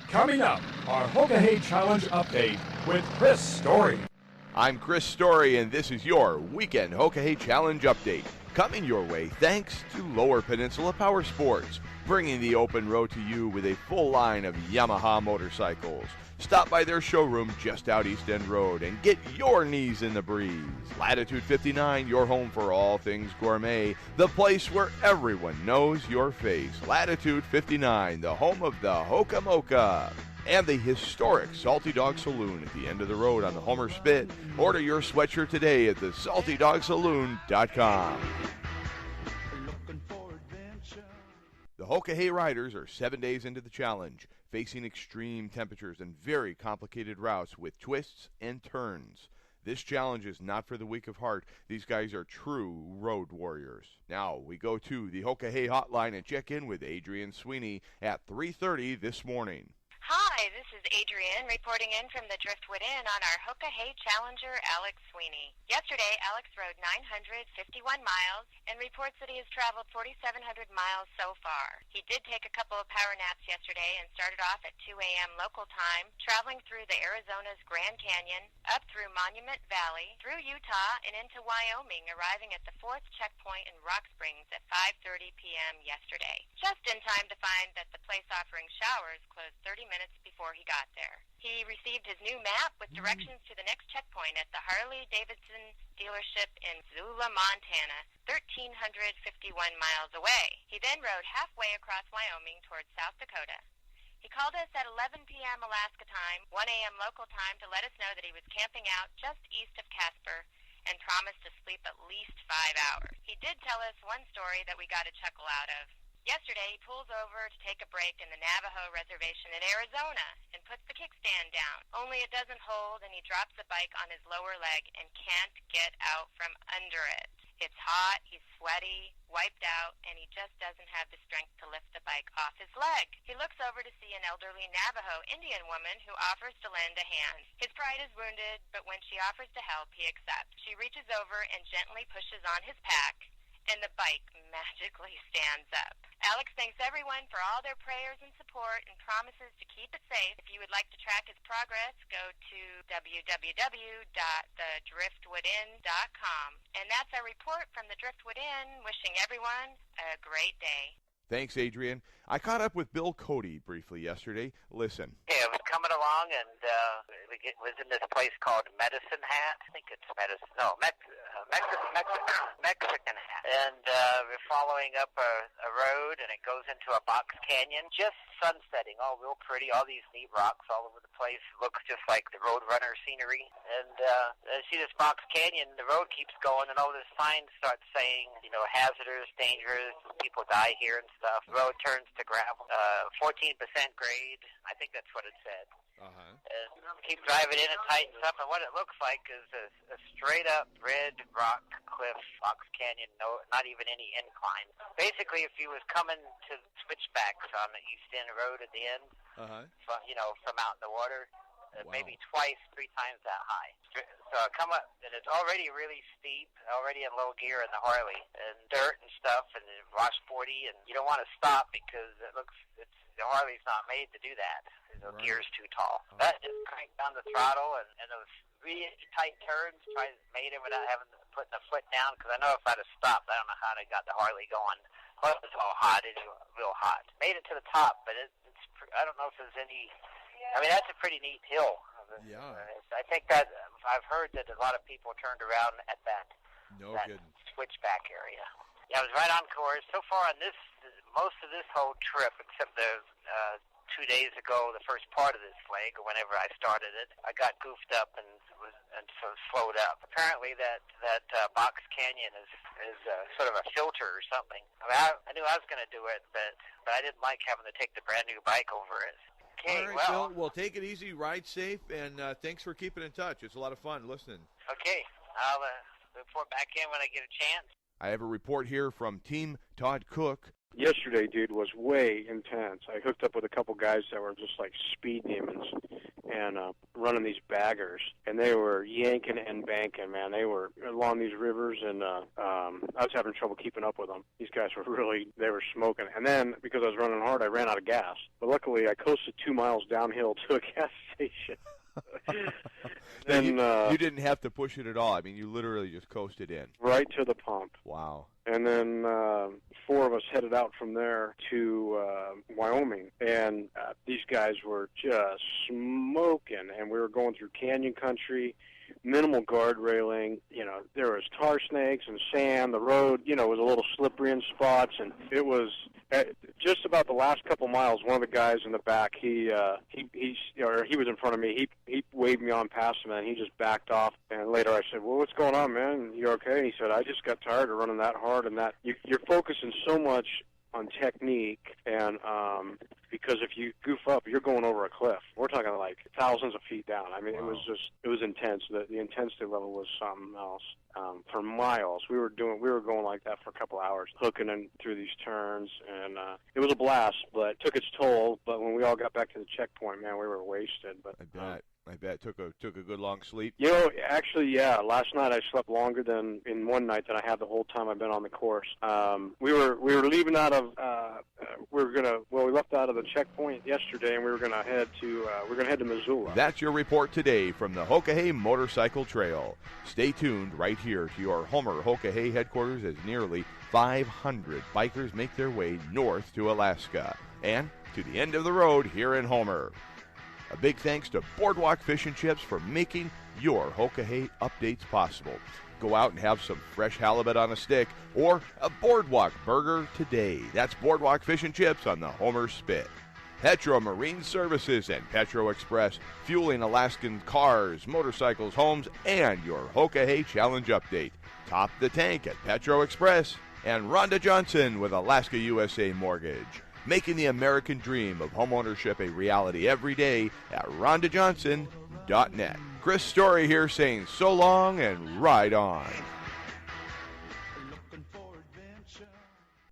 Coming up, our Hoka Hey Challenge update with Chris Story. I'm Chris Story, and this is your weekend Hoka Hey Challenge update. Coming your way thanks to Lower Peninsula Power Sports, bringing the open road to you with a full line of Yamaha motorcycles. Stop by their showroom just out East End Road and get your knees in the breeze. Latitude 59, your home for all things gourmet, the place where everyone knows your face. Latitude 59, the home of the Hoka Mocha. And the historic Salty Dog Saloon at the end of the road on the Homer Spit. Order your sweatshirt today at thesaltydogsaloon.com. The Hoka Hey Riders are 7 days into the challenge, facing extreme temperatures and very complicated routes with twists and turns. This challenge is not for the weak of heart. These guys are true road warriors. Now we go to the Hoka Hey hotline and check in with Adrian Sweeney at 3:30 this morning. Hi, this is Adrienne reporting in from the Driftwood Inn on our Hoka Hey Challenger, Alex Sweeney. Yesterday, Alex rode 951 miles and reports that he has traveled 4,700 miles so far. He did take a couple of power naps yesterday and started off at 2 a.m. local time, traveling through the Arizona's Grand Canyon, up through Monument Valley, through Utah, and into Wyoming, arriving at the 4th checkpoint in Rock Springs at 5:30 p.m. yesterday, just in time to find that the place offering showers closed 30 minutes before he got there. He received his new map with directions to the next checkpoint at the Harley-Davidson dealership in Missoula, Montana, 1,351 miles away. He then rode halfway across Wyoming towards South Dakota. He called us at 11 p.m. Alaska time, 1 a.m. local time, to let us know that he was camping out just east of Casper and promised to sleep at least 5 hours. He did tell us one story that we got a chuckle out of. Yesterday, he pulls over to take a break in the Navajo Reservation in Arizona and puts the kickstand down. Only it doesn't hold, and he drops the bike on his lower leg and can't get out from under it. It's hot, he's sweaty, wiped out, and he just doesn't have the strength to lift the bike off his leg. He looks over to see an elderly Navajo Indian woman who offers to lend a hand. His pride is wounded, but when she offers to help, he accepts. She reaches over and gently pushes on his pack, and the bike magically stands up. Alex thanks everyone for all their prayers and support and promises to keep it safe. If you would like to track his progress, go to www.thedriftwoodinn.com. And that's our report from the Driftwood Inn, wishing everyone a great day. Thanks, Adrian. I caught up with Bill Cody briefly yesterday. Listen. Yeah, I was coming along, and was in this place called Medicine Hat. I think it's Medicine. No, Mexican Hat. And we're following up a road, and it goes into a box canyon. Just sunsetting, all real pretty. All these neat rocks all over the place. Looks just like the Roadrunner scenery. And I see this box canyon. The road keeps going, and all this signs start saying, hazardous, dangerous, people die here and stuff. The road turns to gravel. 14% grade. I think that's what it said. Uh-huh. And keep driving in, it tightens up, and what it looks like is a straight-up red rock cliff, box canyon, not even any incline. Basically, if you was coming to switchbacks on the East End Road at the end, from out in the water, maybe twice, 3 times that high. So I come up, and it's already really steep, already in low gear in the Harley, and dirt and stuff, and washboardy, and you don't want to stop because the Harley's not made to do that. The gear's too tall. That just cranked down the throttle, and those really tight turns, made it without having to put the foot down, because I know if I'd have stopped, I don't know how they got the Harley going. Plus, it's all hot. It's real hot. Made it to the top, but I don't know if there's any... I mean, that's a pretty neat hill. Yeah. I think that I've heard that a lot of people turned around at that switchback area. Yeah, I was right on course. So far on most of this whole trip, except the 2 days ago, the first part of this leg, or whenever I started it, I got goofed up and so slowed up. Apparently, that box canyon is sort of a filter or something. I mean, I knew I was going to do it, but I didn't like having to take the brand new bike over it. Okay, all right, Bill, well, take it easy, ride safe, and thanks for keeping in touch. It's a lot of fun listening. Okay, I'll report back in when I get a chance. I have a report here from Team Todd Cook. Yesterday, dude, was way intense. I hooked up with a couple guys that were just like speed demons and running these baggers, and they were yanking and banking, man. They were along these rivers, and I was having trouble keeping up with them. These guys were they were smoking. And then, because I was running hard, I ran out of gas. But luckily, I coasted 2 miles downhill to a gas station. Then you didn't have to push it at all. I mean, you literally just coasted in. Right to the pump. Wow. And then 4 of us headed out from there to Wyoming, and these guys were just smoking, and we were going through canyon country, minimal guard railing. You know, there was tar snakes and sand. The road, you know, was a little slippery in spots, and it was just about the last couple miles. One of the guys in the back, he was in front of me. He waved me on past him, and he just backed off. And later I said, "Well, what's going on, man? You okay?" And he said, "I just got tired of running that hard, and that you're focusing so much on technique, and because if you goof up, you're going over a cliff. We're talking like thousands of feet down. I mean, wow. It was intense. The intensity level was something else. For miles, we were going like that for a couple hours, hooking in through these turns, and it was a blast, but it took its toll. But when we all got back to the checkpoint, man, we were wasted. But I bet took a good long sleep. You know, actually, yeah. Last night I slept longer than in one night than I had the whole time I've been on the course. We were leaving out of we left out of the checkpoint yesterday, and we were gonna head to Missoula. That's your report today from the Hoka Hey Motorcycle Trail. Stay tuned right here to your Homer Hoka Hey headquarters as nearly 500 bikers make their way north to Alaska and to the end of the road here in Homer. A big thanks to Boardwalk Fish and Chips for making your Hoka Hey updates possible. Go out and have some fresh halibut on a stick or a Boardwalk burger today. That's Boardwalk Fish and Chips on the Homer Spit. Petro Marine Services and Petro Express, fueling Alaskan cars, motorcycles, homes, and your Hoka Hey Challenge update. Top the tank at Petro Express. And Rhonda Johnson with Alaska USA Mortgage, making the American dream of homeownership a reality every day at RhondaJohnson.net. Chris Story here saying so long and ride on.